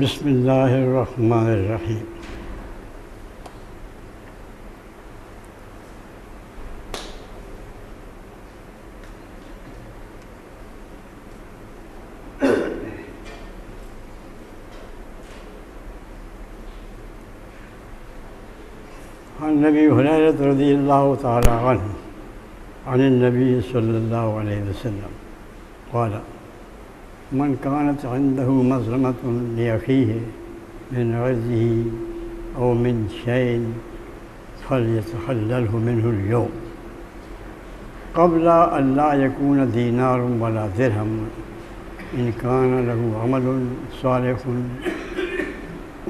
بسم اللہ الرحمن الرحیم۔ عن ابی ہریرہ رضی اللہ تعالی عنہ عن النبی صلی اللہ علیہ وسلم قال من كانت عنده مظلمة لأخيه من عرضه أو من شيء فليتحلله منه اليوم قبل أن لا يكون دينار ولا درهم إن كان له عمل صالح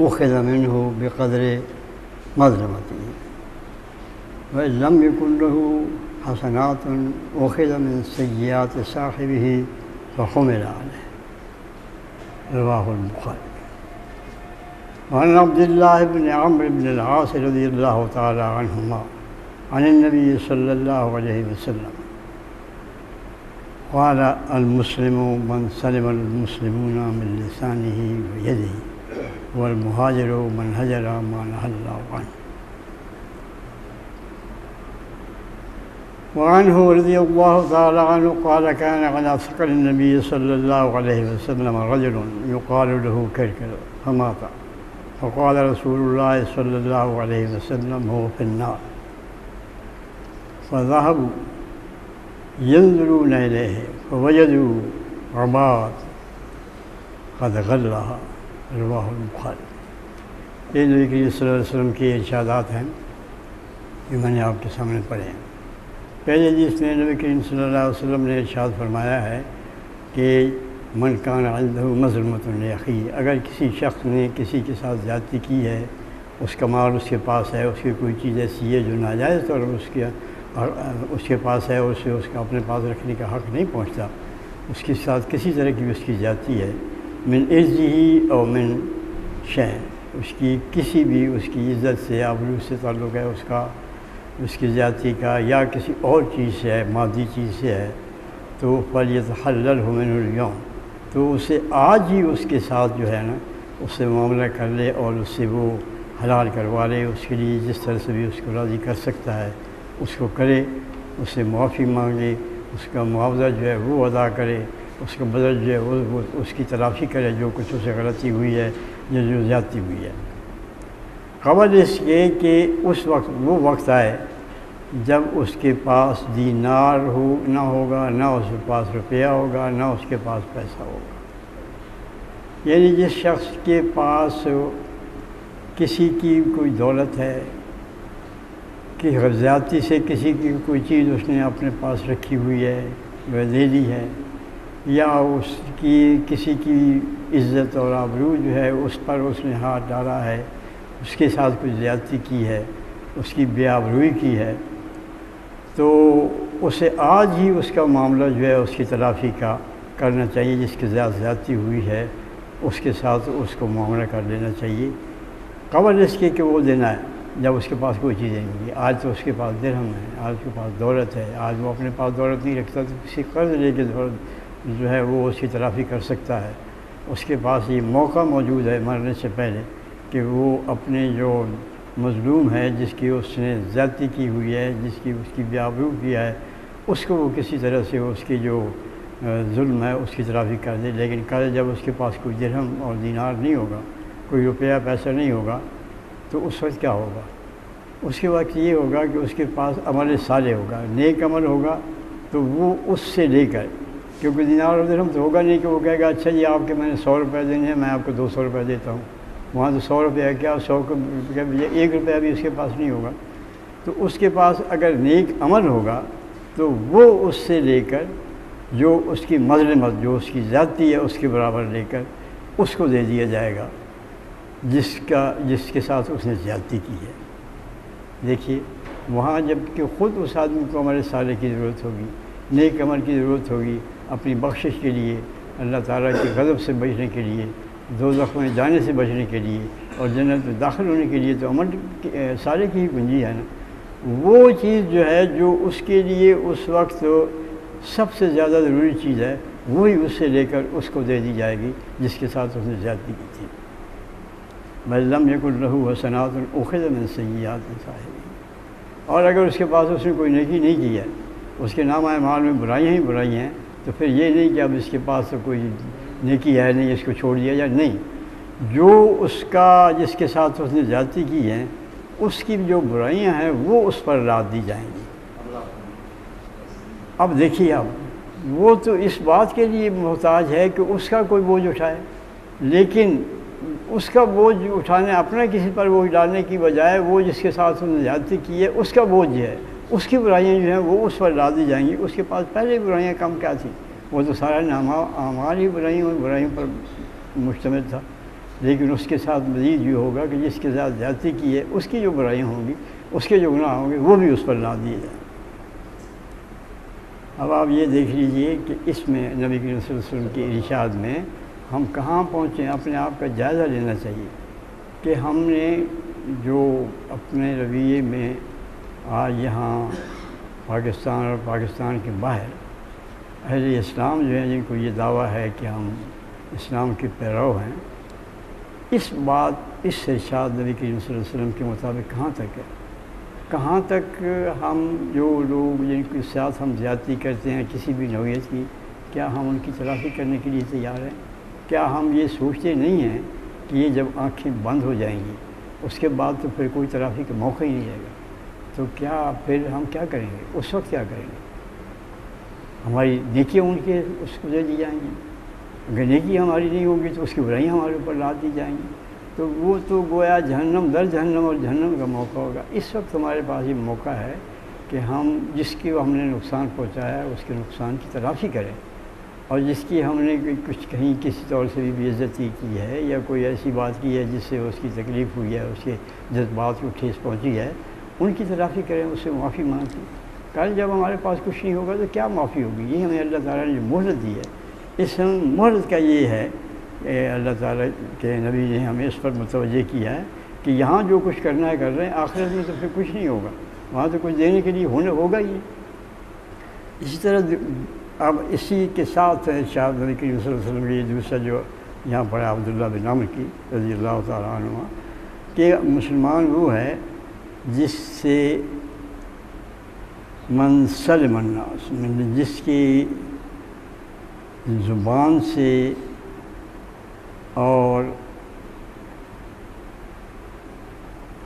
أخذ منه بقدر مظلمته وإن لم يكن له حسنات أخذ من سيئات صاحبه فحمل عليه رواه البخاری۔ وعن عبد الله بن عمرو بن العاص رضي الله تعالى عنهما عن النبي صلى الله عليه وسلم قال المسلم من سلم المسلمون من لسانه ويده والمهاجر من هجر ما نهى الله عنه۔ وعنه رضي الله تعالى عنه قال كان على ثقل النبي صلى الله عليه وسلم رجل يقال له كركر فمات، فقال رسول الله صلى الله عليه وسلم هو في النار، فذهبوا ينظرون إليه فوجدوا عباد قد غلها رواه البخاری۔ یہ نبی کریم صلی اللہ علیہ وسلم کے ارشادات ہیں جو میں نے آپ کے سامنے پڑھے ہیں۔ پہلے جس نے نبی کریم صلی اللہ علیہ وسلم نے ارشاد فرمایا ہے کہ من کان عنده مظلمۃ لأخیہ، اگر کسی شخص نے کسی کے ساتھ زیادتی کی ہے، اس کا مال اس کے پاس ہے، اس کی کوئی چیز ایسی ہے جو ناجائز طور پر اس کے پاس ہے، اسے اس کا اپنے پاس رکھنے کا حق نہیں پہنچتا، اس کے ساتھ کسی طرح کی اس کی زیادتی ہے، من عرضہ او من شیء، اس کی کسی بھی اس کی عزت سے آبرو سے تعلق ہے اس کی زیادتی کا، یا کسی اور چیز سے ہے، مادی چیز سے ہے، تو فلیتحللہ منہ اليوم، تو اسے آج ہی اس کے ساتھ جو ہے نا اس سے معاملہ کر لے اور اس سے وہ حلال کروا لے، اس کے لیے جس طرح سے بھی اس کو راضی کر سکتا ہے اس کو کرے، اس سے معافی مانگے، اس کا معاوضہ جو ہے وہ ادا کرے، اس کا بدل جو ہے وہ اس کی تلافی کرے جو کچھ اسے غلطی ہوئی ہے یا جو زیادتی ہوئی ہے، قبل اس کے کہ اس وقت وہ وقت آئے جب اس کے پاس دینار نہ ہوگا، نہ اس کے پاس روپیہ ہوگا، نہ اس کے پاس پیسہ ہوگا۔ یعنی جس شخص کے پاس کسی کی کوئی دولت ہے، کہ زیادتی سے کسی کی کوئی چیز اس نے اپنے پاس رکھی ہوئی ہے یا دے لی ہے، یا اس کی کسی کی عزت اور آبرو جو ہے اس پر اس نے ہاتھ ڈالا ہے، اس کے ساتھ کچھ زیادتی کی ہے، اس کی بے آبروئی کی ہے، تو اسے آج ہی اس کا معاملہ جو ہے اس کی تلافی کا کرنا چاہیے، جس کی زیادتی ہوئی ہے اس کے ساتھ اس کو معاملہ کر لینا چاہیے، قبل اس کے کہ وہ دینا ہے جب اس کے پاس کوئی چیز نہیں ہوگی۔ آج تو اس کے پاس درہم ہے، آج اس کے پاس دولت ہے، آج وہ اپنے پاس دولت نہیں رکھتا تو کسی قرض لے کے دولت جو ہے وہ اس کی تلافی کر سکتا ہے، اس کے پاس یہ موقع موجود ہے مرنے سے پہلے کہ وہ اپنے جو مظلوم ہے، جس کی اس نے زیادتی کی ہوئی ہے، جس کی بے آبرو کیا ہے، اس کو وہ کسی طرح سے اس کی جو ظلم ہے اس کی تلافی کر دے۔ لیکن کل جب اس کے پاس کوئی درہم اور دینار نہیں ہوگا، کوئی روپیہ پیسہ نہیں ہوگا، تو اس وقت کیا ہوگا؟ اس کے وقت یہ ہوگا کہ اس کے پاس عمل صالح ہوگا، نیک عمل ہوگا، تو وہ اس سے لے کر، کیونکہ دینار اور درہم تو ہوگا نہیں کہ وہ کہے گا اچھا جی آپ کے میں نے 100 روپے دینے ہیں، میں آپ کو 200 روپے دیتا ہوں، وہاں تو 100 روپیہ کیا 100 روپیہ 1 روپیہ بھی اس کے پاس نہیں ہوگا۔ تو اس کے پاس اگر نیک عمل ہوگا تو وہ اس سے لے کر جو اس کی مظلمت، جو اس کی زیادتی ہے اس کے برابر لے کر اس کو دے دیا جائے گا جس کے ساتھ اس نے زیادتی کی ہے۔ دیکھیے وہاں جب کہ خود اس آدمی کو عمل صالح کی ضرورت ہوگی، نیک عمل کی ضرورت ہوگی اپنی بخشش کے لیے، اللہ تعالیٰ کے غضب سے بچنے کے لیے، دوزخ میں جانے سے بچنے کے لیے اور جنت میں داخل ہونے کے لیے، تو عمل صالح کی ہی کنجی ہے نا۔ وہ چیز جو ہے جو اس کے لیے اس وقت سب سے زیادہ ضروری چیز ہے، وہی اس سے لے کر اس کو دے دی جائے گی جس کے ساتھ اس نے زیادتی کی تھی۔ من لم یکن لہ حسنات اخذ من سیئات صاحبہ، اور اگر اس کے پاس اس نے کوئی نیکی نہیں کی ہے، اس کے نامہ اعمال میں برائیاں ہی برائیاں ہیں، تو پھر یہ نہیں کہ اب اس کے پاس تو کوئی نیکی ہے نہیں، اس کو چھوڑ دیا جائے، نہیں، جو اس کا جس کے ساتھ اس نے زیادتی کی ہے اس کی جو برائیاں ہیں وہ اس پر لاد دی جائیں گی۔ اب دیکھیے، اب وہ تو اس بات کے لیے محتاج ہے کہ اس کا کوئی بوجھ اٹھائے، لیکن اس کا بوجھ اٹھانے، اپنا کسی پر بوجھ ڈالنے کی بجائے وہ جس کے ساتھ اس نے زیادتی کی ہے اس کا بوجھ ہے، اس کی برائیاں جو ہیں وہ اس پر ڈال دی جائیں گی۔ اس کے پاس پہلے برائیاں کم کیا تھیں، وہ تو سارا نامہ اعمال ہی برائیوں پر مشتمل تھا، لیکن اس کے ساتھ مزید یہ ہوگا کہ جس کے ساتھ زیادتی کی ہے اس کی جو برائیاں ہوں گی، اس کے جو گناہ ہوں گے وہ بھی اس پر ڈال دیے جائیں۔ اب آپ یہ دیکھ لیجئے کہ اس میں نبی کریم صلی اللہ علیہ وسلم کے ارشاد میں ہم کہاں پہنچے، اپنے آپ کا جائزہ لینا چاہیے کہ ہم نے جو اپنے رویے میں آج یہاں پاکستان اور پاکستان کے باہر اہل اسلام جو ہیں، جن کو یہ دعویٰ ہے کہ ہم اسلام کے پیرو ہیں، اس بات، اس ارشاد نبی کریم صلی اللہ علیہ وسلم کے مطابق کہاں تک ہے؟ کہاں تک ہم جو لوگ جن کے ساتھ ہم زیادتی کرتے ہیں کسی بھی نوعیت کی، کیا ہم ان کی تلافی کرنے کے لیے تیار ہیں؟ کیا ہم یہ سوچتے نہیں ہیں کہ یہ جب آنکھیں بند ہو جائیں گی اس کے بعد تو پھر کوئی تلافی کا موقع ہی نہیں رہے گا، تو کیا پھر ہم کیا کریں گے؟ اس وقت کیا کریں گے؟ ہماری نیکیاں ان کے اس کو دے دی جائیں گی، اگر نیکی ہماری نہیں ہوگی تو اس کی برائیاں ہمارے اوپر لاد دی جائیں گی، تو وہ تو گویا جہنم در جہنم اور جہنم کا موقع ہوگا۔ اس وقت ہمارے پاس یہ موقع ہے کہ ہم جس کی ہم نے نقصان پہنچایا ہے اس کے نقصان کی تلافی کریں، اور جس کی ہم نے کچھ کہیں کسی طور سے بھی بے عزتی کی ہے یا کوئی ایسی بات کی ہے جس سے اس کی تکلیف ہوئی ہے، اس کے جذبات کو ٹھیس پہنچی ہے، ان کی تلافی کریں، اس سے معافی مانگیں۔ کل جب ہمارے پاس کچھ نہیں ہوگا تو کیا معافی ہوگی؟ یہ ہمیں اللہ تعالیٰ نے جو مہلت دی ہے، اس مہلت کا یہ ہے کہ اللہ تعالیٰ کے نبی نے ہمیں اس پر متوجہ کیا ہے کہ یہاں جو کچھ کرنا ہے کر رہے ہیں، آخرت میں تو پھر کچھ نہیں ہوگا، وہاں تو کچھ دینے کے لیے ہوگا ہی۔ اسی طرح اب اسی کے ساتھ ارشاد نبی کریم صلی اللہ علیہ وسلم کی یہ دوسرا جو یہاں پڑھا عبداللہ بن عمر کی رضی اللہ تعالیٰ عنہ، کہ مسلمان وہ ہے جس سے من سلم الناس، جس کی زبان سے اور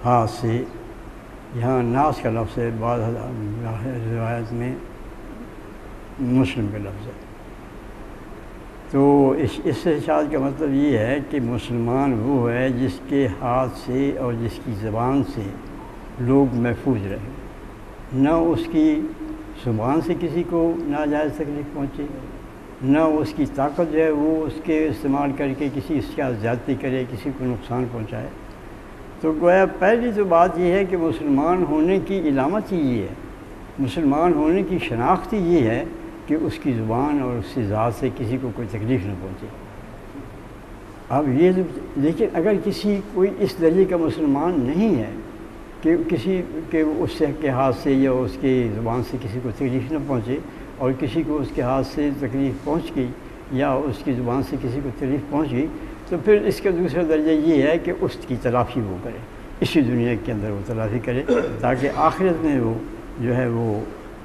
ہاتھ سے، یہاں ناس کا لفظ ہے، بعض روایت میں مسلم کا لفظ ہے، تو اس ارشاد کا مطلب یہ ہے کہ مسلمان وہ ہے جس کے ہاتھ سے اور جس کی زبان سے لوگ محفوظ رہیں، نہ اس کی زبان سے کسی کو ناجائز تکلیف پہنچے، نہ اس کی طاقت جو ہے وہ اس کے استعمال کر کے کسی اس کا زیادتی کرے، کسی کو نقصان پہنچائے۔ تو گویا پہلی تو بات یہ ہے کہ مسلمان ہونے کی علامت ہی یہ ہے، مسلمان ہونے کی شناخت ہی یہ ہے کہ اس کی زبان اور اس کی ذات سے کسی کو کوئی تکلیف نہ پہنچے۔ اب یہ لیکن اگر کوئی اس درجے کا مسلمان نہیں ہے کہ کسی کے اس کے ہاتھ سے یا اس کی زبان سے کسی کو تکلیف نہ پہنچے، اور کسی کو اس کے ہاتھ سے تکلیف پہنچ گئی یا اس کی زبان سے کسی کو تکلیف پہنچ گئی، تو پھر اس کا دوسرا درجہ یہ ہے کہ اس کی تلافی وہ کرے، اسی دنیا کے اندر وہ تلافی کرے، تاکہ آخرت میں وہ جو ہے وہ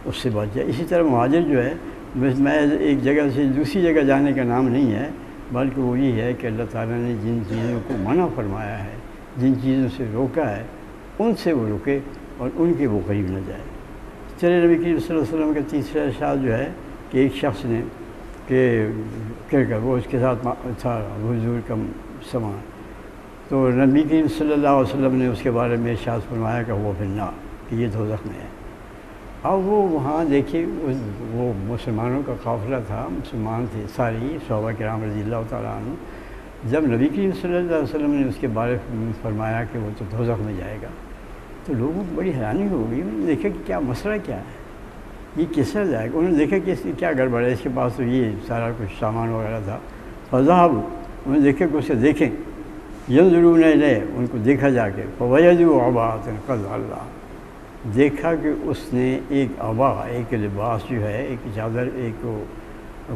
اس سے بچ جائے۔ اسی طرح مہاجر جو ہے میں ایک جگہ سے دوسری جگہ جانے کا نام نہیں ہے، بلکہ وہ یہ ہے کہ اللہ تعالیٰ نے جن چیزوں کو منع فرمایا ہے، جن چیزوں سے روکا ہے، ان سے وہ رکے اور ان کے وہ قریب نہ جائے۔ چلے نبی کریم صلی اللہ علیہ وسلم کا تیسرا ارشاد جو ہے کہ ایک شخص نے کہ وہ اس کے ساتھ تھا حضور کا سامان، تو نبی کریم صلی اللہ علیہ وسلم نے اس کے بارے میں ارشاد فرمایا کہ وہ فی النار، کہ یہ دوزخ میں ہے۔ اب وہ وہاں دیکھیے وہ مسلمانوں کا قافلہ تھا، مسلمان تھے ساری صحابہ کرام رضی اللہ تعالیٰ عنہ، جب نبی کریم صلی اللہ علیہ وسلم نے اس کے بارے میں فرمایا کہ وہ تو دوزخ میں جائے گا، تو لوگوں کو بڑی حیرانی ہو گئی، انہوں نے دیکھا کہ کیا مسئلہ کیا ہے، یہ کس طرح جائے گا، انہوں نے دیکھا کہ اس کی کیا گڑبڑ ہے، اس کے پاس تو یہ سارا کچھ سامان وغیرہ تھا، فذهب، انہوں نے دیکھا کہ اسے دیکھیں، ينظرون الیہ، ان کو دیکھا جا کے، فوجدوا عباءۃ قد اللہ، دیکھا کہ اس نے ایک عبا، ایک لباس جو ہے، ایک چادر، ایک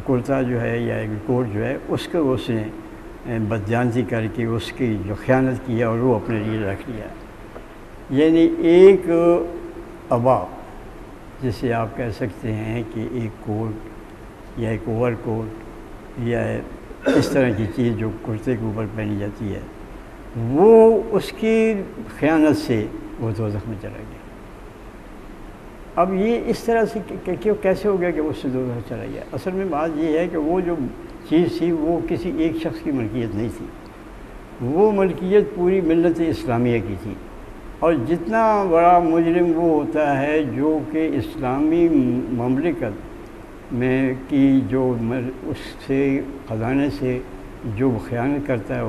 کرتا جو ہے یا ایک کوٹ جو ہے، اس کو اس نے بدجانتی کر کے اس کی جو خیانت کی ہے اور وہ اپنے لیے رکھ لیا. یعنی ایک ابا جسے آپ کہہ سکتے ہیں کہ ایک کوٹ یا ایک اوور کوٹ یا اس طرح کی چیز جو کرتے کے اوپر پہنی جاتی ہے، وہ اس کی خیانت سے وہ دوزخ میں چلا گیا. اب یہ اس طرح سے کیسے ہو گیا کہ وہ اس سے دوزخ چلا گیا؟ اصل میں بات یہ ہے کہ وہ جو چیز تھی وہ کسی ایک شخص کی ملکیت نہیں تھی، وہ ملکیت پوری ملت اسلامیہ کی تھی. اور جتنا بڑا مجرم وہ ہوتا ہے جو کہ اسلامی مملکت میں کی جو اس سے خزانے سے جو خیانت کرتا ہے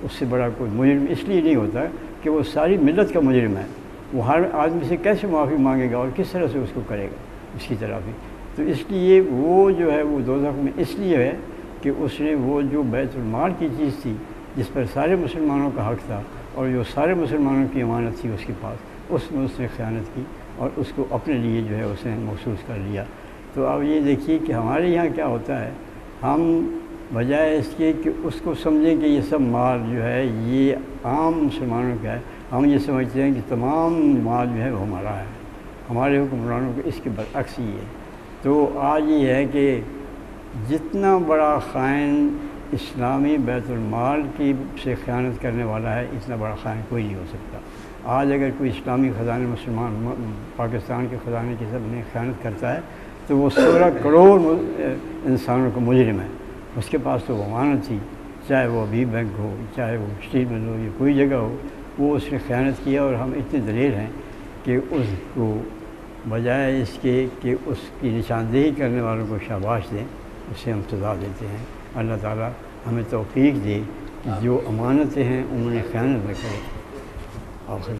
اس سے بڑا کوئی مجرم اس لیے نہیں ہوتا کہ وہ ساری ملت کا مجرم ہے. وہ ہر آدمی سے کیسے معافی مانگے گا اور کس طرح سے اس کو کرے گا اس کی طرف ہی. تو اس لیے وہ جو ہے وہ دوزخ میں اس لیے ہے کہ اس نے وہ جو بیت المال کی چیز تھی جس پر سارے مسلمانوں کا حق تھا اور جو سارے مسلمانوں کی امانت تھی اس کے پاس، اس میں اس نے خیانت کی اور اس کو اپنے لیے جو ہے اس نے محسوس کر لیا. تو اب یہ دیکھیے کہ ہمارے یہاں کیا ہوتا ہے، ہم بجائے اس کے کہ اس کو سمجھیں کہ یہ سب مال جو ہے یہ عام مسلمانوں کا ہے، ہم یہ سمجھتے ہیں کہ تمام مال جو ہے وہ ہمارا ہے. ہمارے حکمرانوں کو اس کے برعکس ہی ہے. تو آج یہ ہے کہ جتنا بڑا خائن اسلامی بیت المال کی سے خیانت کرنے والا ہے، اتنا بڑا خائن کوئی نہیں ہو سکتا. آج اگر کوئی اسلامی خزانے مسلمان پاکستان کے خزانے کی سب میں خیانت کرتا ہے تو وہ 16 کروڑ انسانوں کا مجرم ہے. اس کے پاس تو وہ امانت تھی، چاہے وہ ابھی بینک ہو، چاہے وہ اسٹیٹ مل ہو یا کوئی جگہ ہو، وہ اس نے خیانت کیا. اور ہم اتنے دلیر ہیں کہ اس کو بجائے اس کے کہ اس کی نشاندہی کرنے والوں کو شاباش دیں، اسے ہم سزا دیتے ہیں. اللہ تعالیٰ ہمیں توفیق دے کہ جو امانتیں ہیں انہوں نے خیانت نہ کرے. آخر